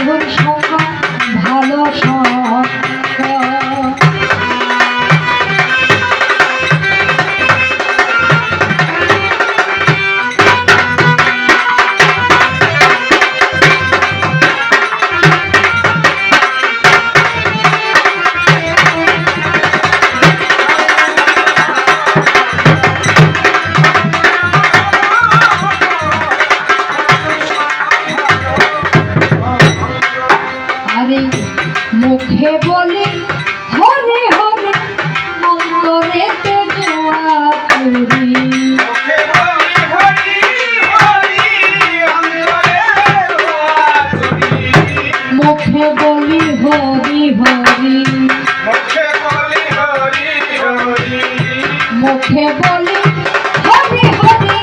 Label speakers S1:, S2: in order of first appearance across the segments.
S1: সাধুর সঙ্গ ভালো সঙ্গ। মুখে বলি হরে হরে অন্তরেতে জোয়া করি, মুখে বলি হরি হরি, মুখে বলি হরে হরে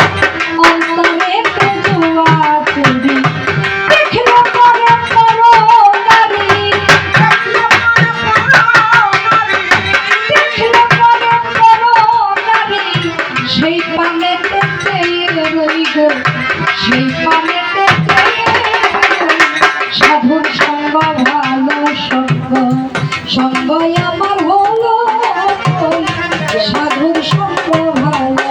S1: অন্তরেতে জোয়া করি। সেই পানেতে সাধুর সঙ্গ ভালো সঙ্গ, সঙ্গই আমার হলো সাধুর সঙ্গ ভালো।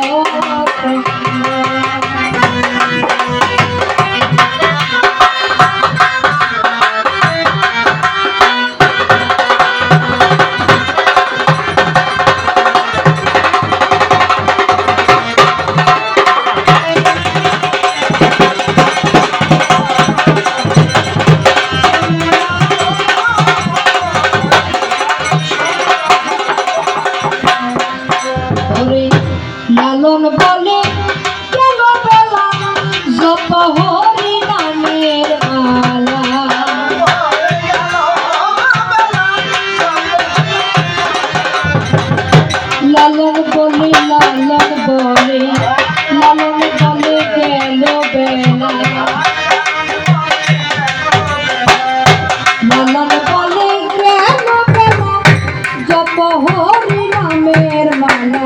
S1: লালন বলে কেন বেলা জপ হরি নামের মালা, লালন বলে লালন বলে লালন বলে গেল বেলা, লালন বলে গেল বেলা জপ হরি নামের মালা।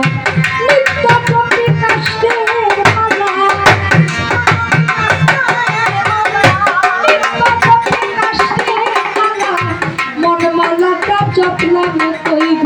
S1: মন মালাটা চপলাম কইব